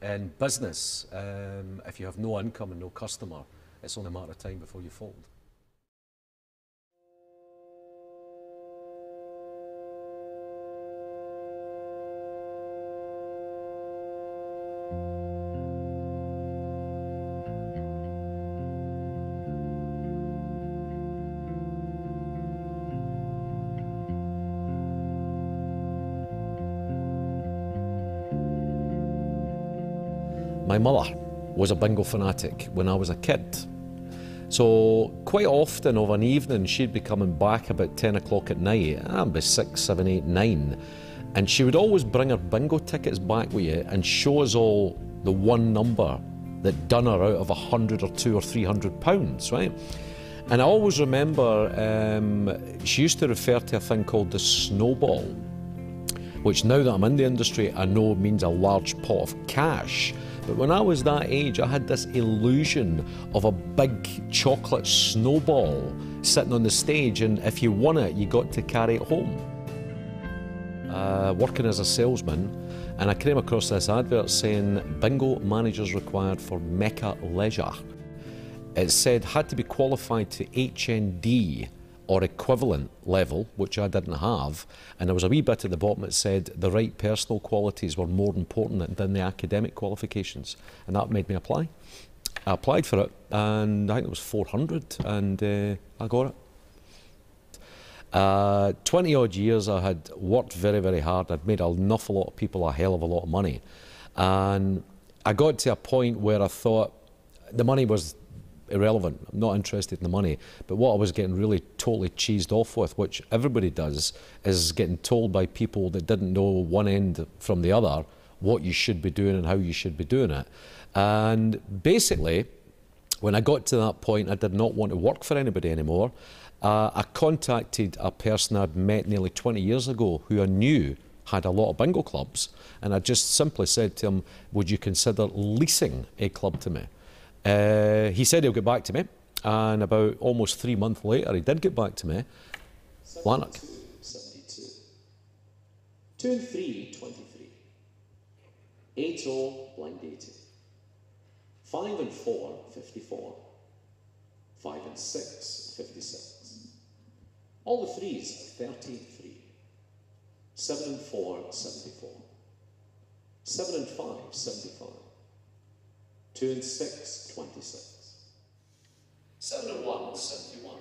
In business, if you have no income and no customer, it's only a matter of time before you fold. My mother was a bingo fanatic when I was a kid. So quite often of an evening she'd be coming back about 10 o'clock at night, I'd be 6, 7, 8, 9, and she would always bring her bingo tickets back with you and show us all the one number that done her out of 100 or 200 or 300 pounds, right? And I always remember she used to refer to a thing called the snowball, which now that I'm in the industry I know means a large pot of cash. But when I was that age, I had this illusion of a big chocolate snowball sitting on the stage, and if you won it, you got to carry it home. Working as a salesman, and I came across this advert saying bingo managers required for Mecca Leisure. It said had to be qualified to HND or equivalent level, which I didn't have, and there was a wee bit at the bottom that said the right personal qualities were more important than the academic qualifications, and that made me apply. I applied for it, and I think it was 400, and I got it. 20 odd years I had worked very, very hard. I'd made an awful lot of people a hell of a lot of money, and I got to a point where I thought the money was irrelevant. I'm not interested in the money, but what I was getting really totally cheesed off with, which everybody does, is getting told by people that didn't know one end from the other what you should be doing and how you should be doing it. And basically, when I got to that point, I did not want to work for anybody anymore. I contacted a person I'd met nearly 20 years ago who I knew had a lot of bingo clubs, and I just simply said to him, would you consider leasing a club to me? He said he'll get back to me, and about almost 3 months later he did get back to me. Lanark. 72. 2 and 3, 23. 8 all, blind 80. 5 and 4, 54. 5 and 6, 56. All the threes, 13-3. 7 and 4, 74. 7 and 5, 75. 2 and 6, 26. 7 and 1, 71.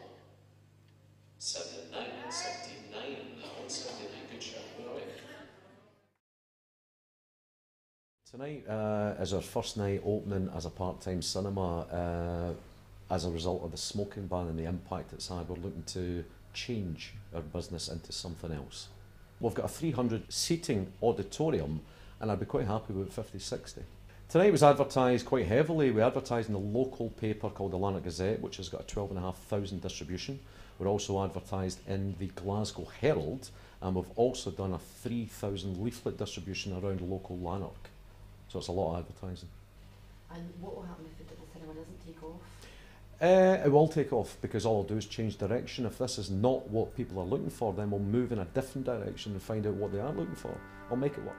7 and 9, 79. 79, good shot. Where are we? Tonight is our first night opening as a part-time cinema. As a result of the smoking ban and the impact it's had, we're looking to change our business into something else. We've got a 300 seating auditorium, and I'd be quite happy with 50, 60. Tonight was advertised quite heavily. We advertised in the local paper called the Lanark Gazette, which has got a 12,500 distribution. We're also advertised in the Glasgow Herald, and we've also done a 3,000 leaflet distribution around local Lanark. So it's a lot of advertising. And what will happen if the cinema doesn't take off? It will take off, because all I'll do is change direction. If this is not what people are looking for, then we'll move in a different direction and find out what they are looking for. I'll make it work.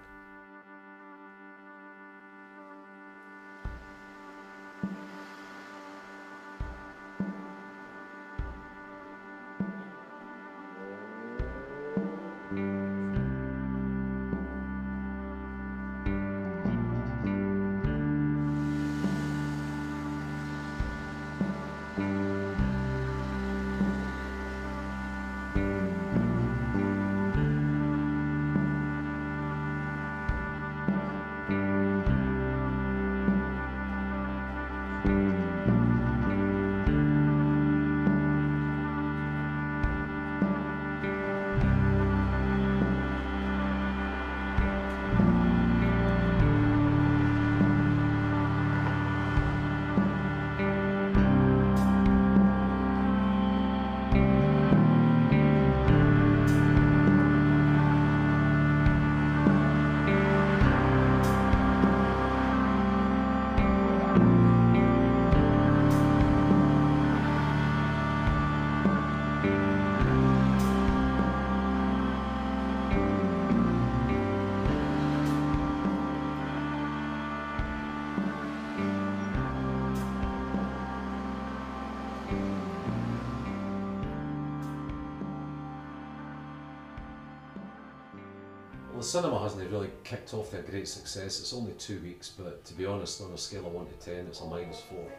the cinema hasn't really kicked off to a great success. It's only 2 weeks, but to be honest, on a scale of 1 to 10, it's a -4.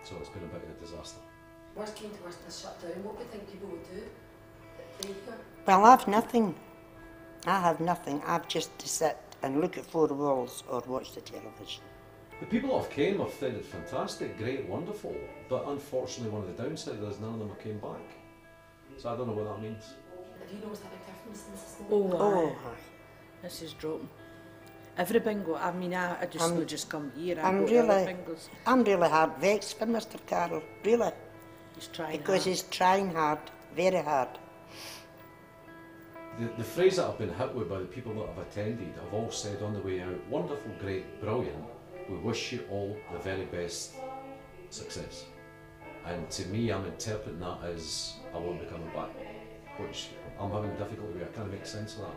So it's been a bit of a disaster. Worst came to worst, this shut down. What do you think people would do? Well, I've nothing. I have nothing. I've just to sit and look at four walls or watch the television. The people that have came have found it fantastic, great, wonderful, but unfortunately one of the downsides is none of them came back. So I don't know what that means. Have you noticed a big difference since the snow? Oh, aye. This is dropping. Every bingo, I mean, I just not just come here, I go to other bingos. I'm really hard vexed for Mr. Carroll, really. He's trying because hard. He's trying hard, very hard. The phrase that I've been hit with by the people that have attended have all said on the way out, wonderful, great, brilliant, we wish you all the very best success. And to me, I'm interpreting that as I won't be coming back, which I'm having difficulty with. I can't make sense of that.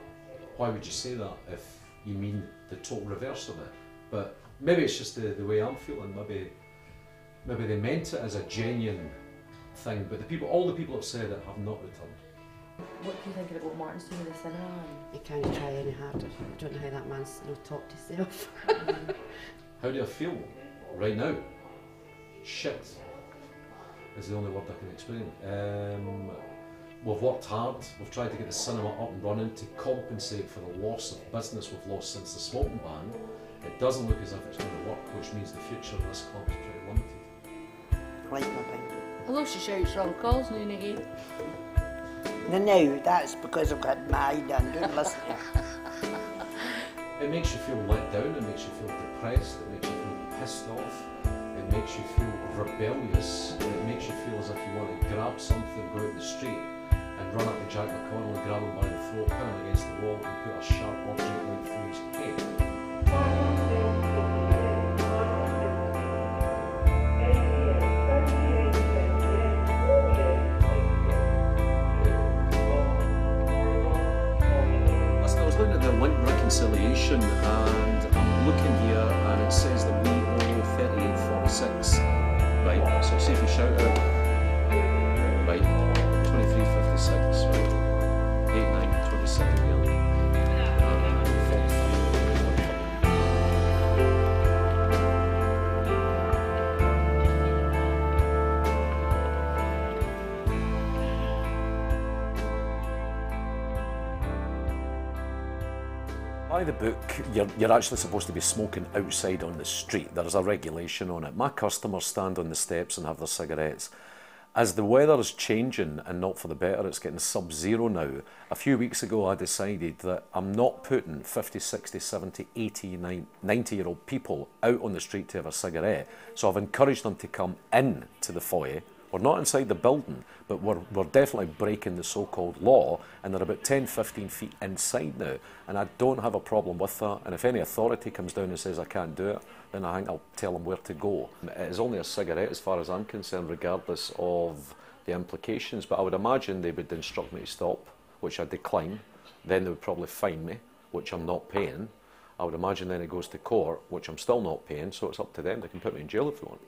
Why would you say that if you mean the total reverse of it? But maybe it's just the way I'm feeling. Maybe they meant it as a genuine thing, but all the people that have said it have not returned. What do you think about what Martin's doing in the cinema? He can't try any harder. I don't know how that man's no talked himself. How do I feel right now? Shit is the only word I can explain. We've worked hard. We've tried to get the cinema up and running to compensate for the loss of business we've lost since the smoking ban. It doesn't look as if it's going to work, which means the future of this club is pretty limited. Like my thing. Although she shouts wrong calls now and again. Now, that's because I've got my eye done, don't listen to her. It makes you feel let down, it makes you feel depressed, it makes you feel pissed off, it makes you feel rebellious, it makes you feel as if you want to grab something, go out the street and run up to Jack McConnell and grab him by the throat, pin him against the wall and put a sharp object right through his head. Reconciliation, and I'm looking here and it says that we owe 38.46. Right, so see if you shout out. Right, 23.56, right. 89.27 really. And 45. By the book, you're actually supposed to be smoking outside on the street. There is a regulation on it. My customers stand on the steps and have their cigarettes. As the weather is changing, and not for the better, it's getting sub-zero now. A few weeks ago I decided that I'm not putting 50, 60, 70, 80, 90-year-old people out on the street to have a cigarette. So I've encouraged them to come in to the foyer. We're not inside the building, but we're definitely breaking the so-called law, and they're about 10, 15 feet inside now, and I don't have a problem with that. And if any authority comes down and says I can't do it, then I think I'll tell them where to go. It is only a cigarette as far as I'm concerned, regardless of the implications, but I would imagine they would instruct me to stop, which I decline. Then they would probably fine me, which I'm not paying. I would imagine then it goes to court, which I'm still not paying, so it's up to them. They can put me in jail if they want.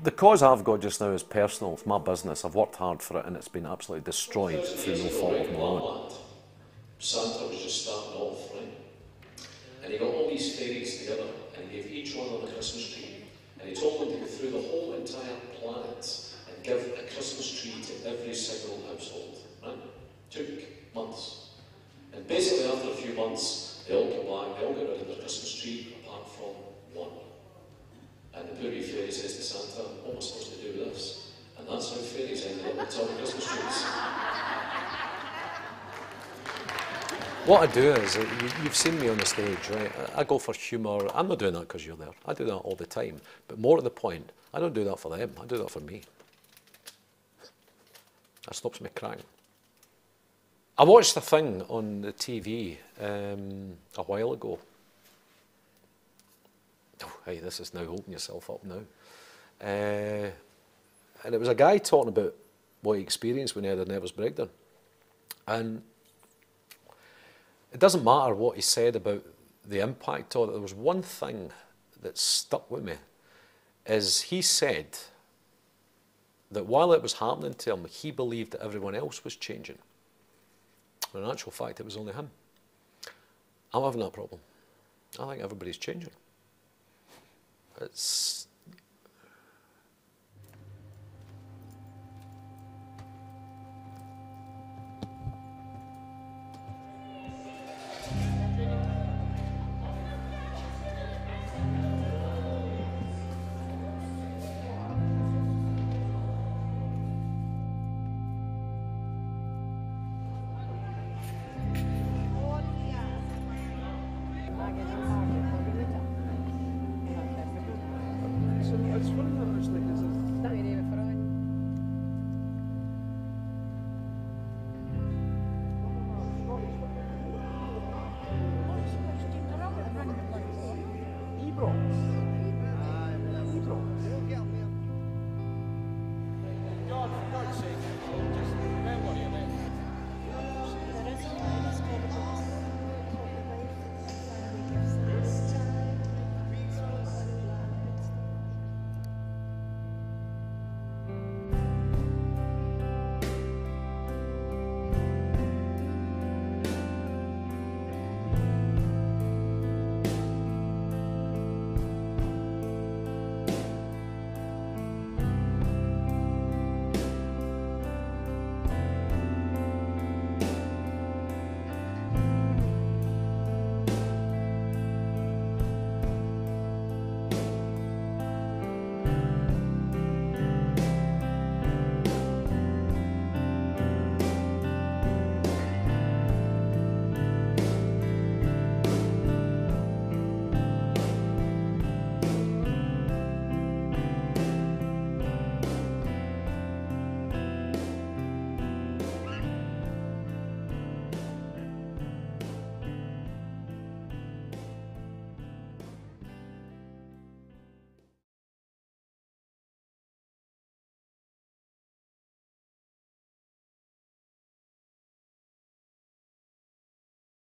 The cause I've got just now is personal. It's my business. I've worked hard for it and it's been absolutely destroyed through no fault of my own. Santa was just starting off, right? And he got all these fairies together and he gave each one of them a Christmas tree. And he told them to go through the whole entire planet and give a Christmas tree to every single household, right? Took months. And basically after a few months, they all came back, they all got rid of their Christmas tree apart from one. And the poor fairy says to Santa, what am I supposed to do with this? And that's how fairies ended up with top of Christmas trees. What I do is, you've seen me on the stage, right? I go for humour. I'm not doing that because you're there. I do that all the time. But more to the point, I don't do that for them. I do that for me. That stops me crying. I watched a thing on the TV a while ago. Oh, hey, this is now holding yourself up now. And it was a guy talking about what he experienced when he had a nervous breakdown. And it doesn't matter what he said about the impact of it. There was one thing that stuck with me, is he said that while it was happening to him, he believed that everyone else was changing. When in actual fact, it was only him. I'm having that problem. I think everybody's changing. It's